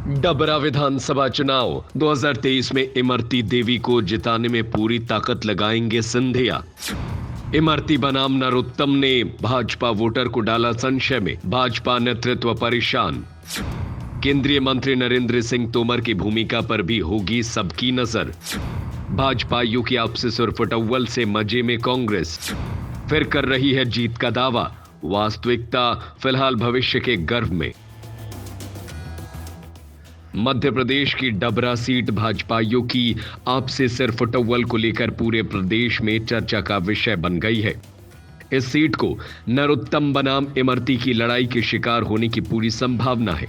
डबरा विधानसभा चुनाव 2023 में इमरती देवी को जिताने में पूरी ताकत लगाएंगे सिंधिया। इमरती बनाम नरोत्तम ने भाजपा वोटर को डाला संशय में, भाजपा नेतृत्व परेशान। केंद्रीय मंत्री नरेंद्र सिंह तोमर की भूमिका पर भी होगी सबकी नजर। भाजपाइयों की आपसी सुरफुटअव्वल से मजे में कांग्रेस फिर कर रही है जीत का दावा, वास्तविकता फिलहाल भविष्य के गर्भ में। मध्य प्रदेश की डबरा सीट भाजपाइयों की आपसी सिरफुटअव्वल को लेकर पूरे प्रदेश में चर्चा का विषय बन गई है। इस सीट को नरोत्तम बनाम इमरती की लड़ाई के शिकार होने की पूरी संभावना है,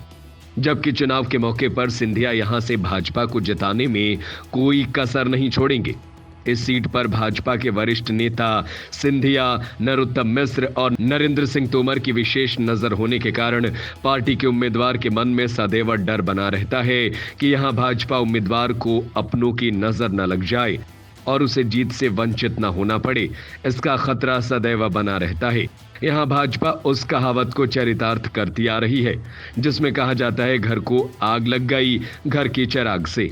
जबकि चुनाव के मौके पर सिंधिया यहां से भाजपा को जिताने में कोई कसर नहीं छोड़ेंगे। इस सीट पर भाजपा के वरिष्ठ नेता सिंधिया, नरोत्तम मिश्र और नरेंद्र सिंह तोमर की विशेष नजर होने के कारण पार्टी के उम्मीदवार के मन में सदैव डर बना रहता है कि यहां भाजपा उम्मीदवार को अपनों की नजर न लग जाए और उसे जीत से वंचित न होना पड़े। इसका खतरा सदैव बना रहता है। यहां भाजपा उस कहावत को चरितार्थ करती आ रही है जिसमें कहा जाता है, घर को आग लग गई घर की चिराग से।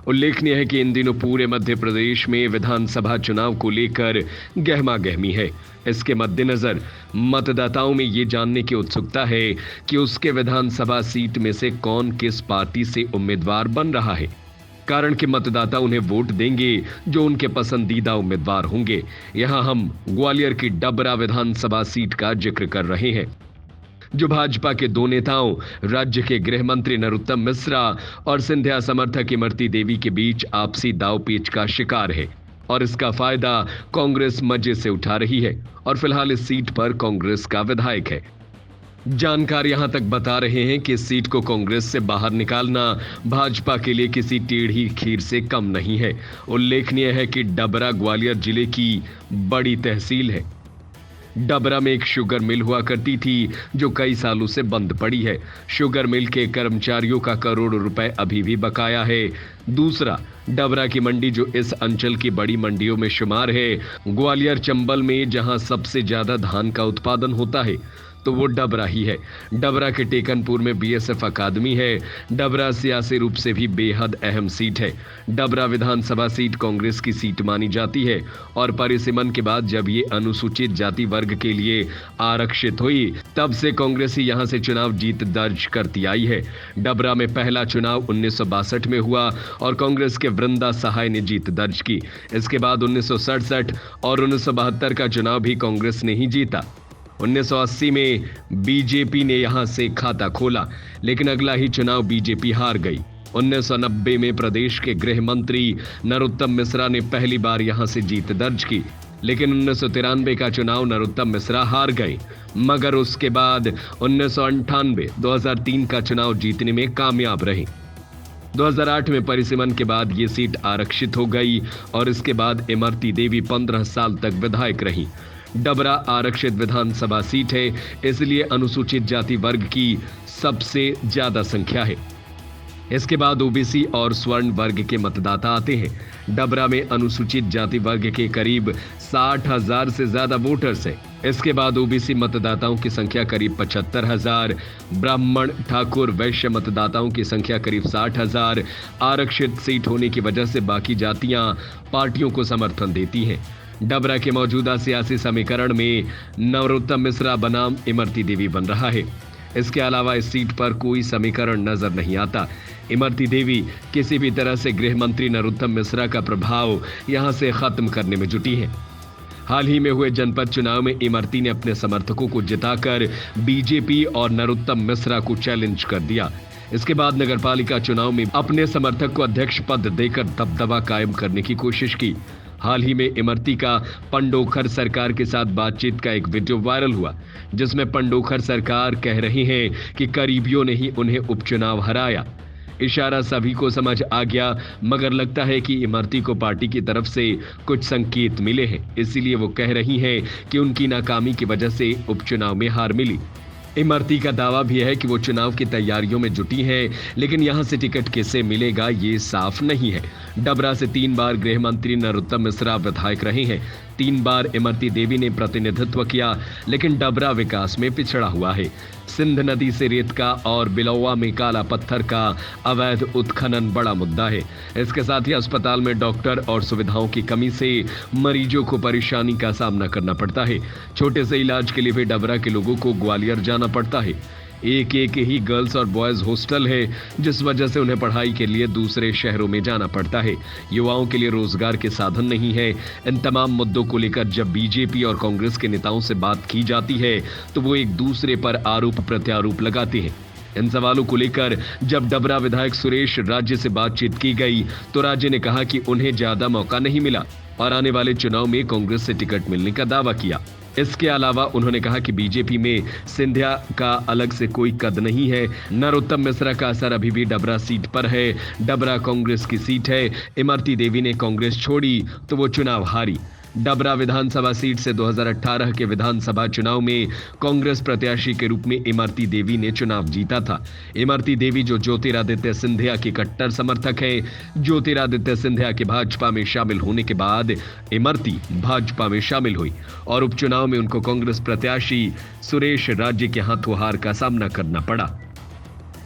उल्लेखनीय है कि इन दिनों पूरे मध्य प्रदेश में विधानसभा चुनाव को लेकर गहमा गहमी है। इसके मद्देनजर मतदाताओं में ये जानने की उत्सुकता है कि उसके विधानसभा सीट में से कौन किस पार्टी से उम्मीदवार बन रहा है, कारण कि मतदाता उन्हें वोट देंगे जो उनके पसंदीदा उम्मीदवार होंगे। यहां हम ग्वालियर की डबरा विधानसभा सीट का जिक्र कर रहे हैं, जो भाजपा के दो नेताओं राज्य के गृह मंत्री नरोत्तम मिश्रा और सिंधिया समर्थक इमरती देवी के बीच आपसी दांवपेच का शिकार है और इसका फायदा कांग्रेस मजे से उठा रही है और फिलहाल इस सीट पर कांग्रेस का विधायक है। जानकार यहां तक बता रहे हैं कि इस सीट को कांग्रेस से बाहर निकालना भाजपा के लिए किसी टेढ़ी खीर से कम नहीं है। उल्लेखनीय है कि डबरा ग्वालियर जिले की बड़ी तहसील है। डबरा में एक शुगर मिल हुआ करती थी जो कई सालों से बंद पड़ी है। शुगर मिल के कर्मचारियों का करोड़ों रुपए अभी भी बकाया है। दूसरा, डबरा की मंडी जो इस अंचल की बड़ी मंडियों में शुमार है, ग्वालियर चंबल में जहां सबसे ज्यादा धान का उत्पादन होता है तो वो डबरा ही है। डबरा के टेकनपुर में बीएसएफ अकादमी है। डबरा सियासी रूप से भी बेहद अहम सीट है। डबरा विधानसभा सीट कांग्रेस की सीट मानी जाती है और परिसीमन के बाद जब ये अनुसूचित जाति वर्ग के लिए आरक्षित हुई तब से कांग्रेस ही यहां से चुनाव जीत दर्ज करती आई है। डबरा में पहला चुनाव 1962 में हुआ और कांग्रेस के वृंदा सहाय ने जीत दर्ज की। इसके बाद 1967 और 1972 का चुनाव भी कांग्रेस ने ही जीता। 1980 में बीजेपी ने यहां से खाता खोला, लेकिन अगला ही चुनाव बीजेपी हार गई। 1990 में प्रदेश के गृह मंत्री नरोत्तम मिश्रा ने पहली बार यहां से जीत दर्ज की, लेकिन 1993 का चुनाव नरोत्तम मिश्रा हार गए, मगर उसके बाद 1998, 2003 का चुनाव जीतने में कामयाब रहे। 2008 में परिसीमन के बाद ये सीट आरक्षित हो गई और इसके बाद इमरती देवी 15 साल तक विधायक रही। डबरा आरक्षित विधानसभा सीट है, इसलिए अनुसूचित जाति वर्ग की सबसे ज्यादा संख्या है। इसके बाद ओबीसी और स्वर्ण वर्ग के मतदाता आते हैं। डबरा में अनुसूचित जाति वर्ग के करीब 60,000 से ज्यादा वोटर्स हैं। इसके बाद ओबीसी मतदाताओं की संख्या करीब 75,000, ब्राह्मण, ठाकुर, वैश्य मतदाताओं की संख्या करीब 60,000। आरक्षित सीट होने की वजह से बाकी जातियां पार्टियों को समर्थन देती हैं। डबरा के मौजूदा सियासी समीकरण में नरोत्तम मिश्रा बनाम इमरती देवी बन रहा है। इसके अलावा इस सीट पर कोई समीकरण नजर नहीं आता। इमरती देवी किसी भी तरह से गृह मंत्री नरोत्तम मिश्रा का प्रभाव यहां से खत्म करने में जुटी है। हाल ही में हुए जनपद चुनाव में इमरती ने अपने समर्थकों को जिताकर बीजेपी और नरोत्तम मिश्रा को चैलेंज कर दिया। इसके बाद नगरपालिका चुनाव में अपने समर्थक को अध्यक्ष पद देकर दबदबा कायम करने की कोशिश की। हाल ही में इमरती का पंडोखर सरकार के साथ बातचीत का एक वीडियो वायरल हुआ, जिसमें पंडोखर सरकार कह रही है कि करीबियों ने ही उन्हें उपचुनाव हराया। इशारा सभी को समझ आ गया, मगर लगता है कि इमरती को पार्टी की तरफ से कुछ संकेत मिले हैं, इसीलिए वो कह रही हैं कि उनकी नाकामी की वजह से उपचुनाव में हार मिली। इमरती का दावा भी है कि वो चुनाव की तैयारियों में जुटी है, लेकिन यहां से टिकट किसे मिलेगा ये साफ नहीं है। डबरा से 3 बार गृह मंत्री नरोत्तम मिश्रा विधायक रहे हैं। 3 बार इमरती देवी ने प्रतिनिधित्व किया, लेकिन डबरा विकास में पिछड़ा हुआ है। सिंध नदी से रेत का और बिलौवा में काला पत्थर का अवैध उत्खनन बड़ा मुद्दा है। इसके साथ ही अस्पताल में डॉक्टर और सुविधाओं की कमी से मरीजों को परेशानी का सामना करना पड़ता है। छोटे से इलाज के लिए भी डबरा के लोगों को ग्वालियर जाना पड़ता है। एक ही गर्ल्स और बॉयज हॉस्टल है, जिस वजह से उन्हें पढ़ाई के लिए दूसरे शहरों में जाना पड़ता है। युवाओं के लिए रोजगार के साधन नहीं है। इन तमाम मुद्दों को लेकर जब बीजेपी और कांग्रेस के नेताओं से बात की जाती है तो वो एक दूसरे पर आरोप प्रत्यारोप लगाते हैं। इन सवालों को लेकर जब डबरा विधायक सुरेश राज्य से बातचीत की गई तो राज्य ने कहा कि उन्हें ज्यादा मौका नहीं मिला और आने वाले चुनाव में कांग्रेस से टिकट मिलने का दावा किया। इसके अलावा उन्होंने कहा कि बीजेपी में सिंधिया का अलग से कोई कद नहीं है। नरोत्तम मिश्रा का असर अभी भी डबरा सीट पर है। डबरा कांग्रेस की सीट है। इमरती देवी ने कांग्रेस छोड़ी तो वो चुनाव हारी। डबरा विधानसभा सीट से 2018 के विधानसभा चुनाव में कांग्रेस प्रत्याशी के रूप में इमरती देवी ने चुनाव जीता था। इमरती देवी जो ज्योतिरादित्य सिंधिया की कट्टर समर्थक है। ज्योतिरादित्य सिंधिया के भाजपा में शामिल होने के बाद इमरती भाजपा में शामिल हुई और उपचुनाव में उनको कांग्रेस प्रत्याशी सुरेश राज्य के हाथों हार का सामना करना पड़ा।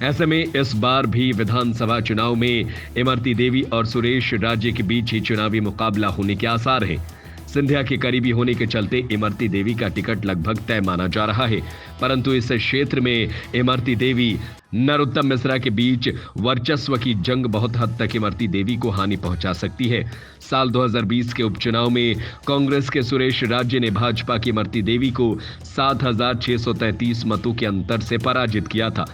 ऐसे में इस बार भी विधानसभा चुनाव में इमरती देवी और सुरेश राज्य के बीच ही चुनावी मुकाबला होने के आसार हैं। सिंधिया के करीबी होने के चलते इमरती देवी का टिकट लगभग तय माना जा रहा है, परंतु इस क्षेत्र में इमरती देवी नरोत्तम मिश्रा के बीच वर्चस्व की जंग बहुत हद तक इमरती देवी को हानि पहुंचा सकती है। साल 2020 के उपचुनाव में कांग्रेस के सुरेश राज्य ने भाजपा की इमरती देवी को 7,633 मतों के अंतर से पराजित किया था।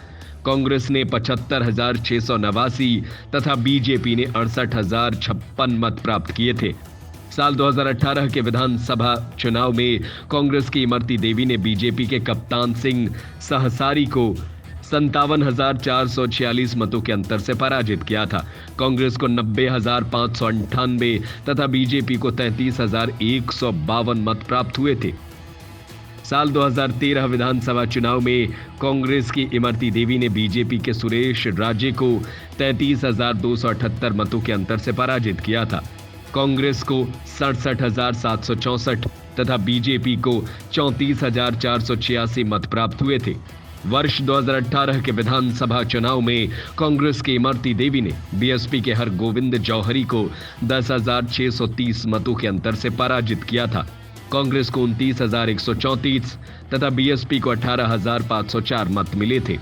कांग्रेस ने 75,689 तथा बीजेपी ने 68,056 मत प्राप्त किए थे। साल 2018 के विधानसभा चुनाव में कांग्रेस की इमरती देवी ने बीजेपी के कप्तान सिंह सहसारी को 57,446 मतों के अंतर से पराजित किया था। कांग्रेस को 90,598 तथा बीजेपी को 33,152 मत प्राप्त हुए थे। साल 2013 विधानसभा चुनाव में कांग्रेस की इमरती देवी ने बीजेपी के सुरेश राज्य को 33,278 मतों के अंतर से पराजित किया था। कांग्रेस को 67,764 तथा बीजेपी को 34,486 मत प्राप्त हुए थे। वर्ष 2018 के विधानसभा चुनाव में कांग्रेस की इमरती देवी ने बीएसपी के हरगोविंद जौहरी को 10,630 मतों के अंतर से पराजित किया था। कांग्रेस को 29,134 तथा बीएसपी को 18,504 मत मिले थे।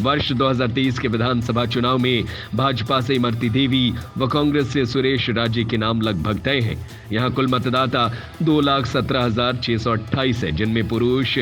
वर्ष 2023 के विधानसभा चुनाव में भाजपा से इमरती देवी व कांग्रेस से सुरेश राज्य के नाम लगभग तय हैं। यहां कुल मतदाता 2,17,628 है, जिनमें पुरुष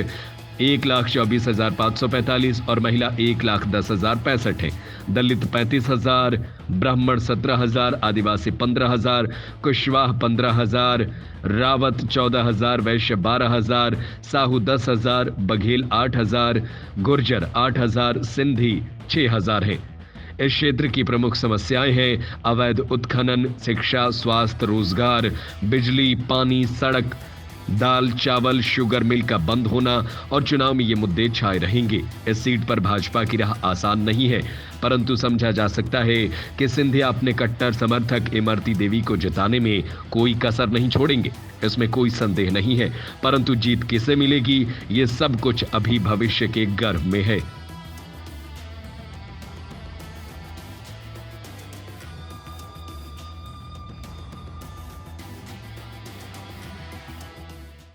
1,24,545 और महिला 1,10,065 है। दलित 35,000, ब्राह्मण 17,000, आदिवासी 15,000, कुशवाह 15,000, रावत 14,000, वैश्य 12,000, साहू 10,000, बघेल 8,000, गुर्जर 8,000, सिंधी 6,000 है। इस क्षेत्र की प्रमुख समस्याएं हैं अवैध उत्खनन, शिक्षा, स्वास्थ्य, रोजगार, बिजली, पानी, सड़क, दाल, चावल, शुगर मिल का बंद होना और चुनाव में ये मुद्दे छाए रहेंगे। इस सीट पर भाजपा की राह आसान नहीं है, परंतु समझा जा सकता है कि सिंधिया अपने कट्टर समर्थक इमरती देवी को जिताने में कोई कसर नहीं छोड़ेंगे। इसमें कोई संदेह नहीं है, परंतु जीत किसे मिलेगी ये सब कुछ अभी भविष्य के गर्भ में है।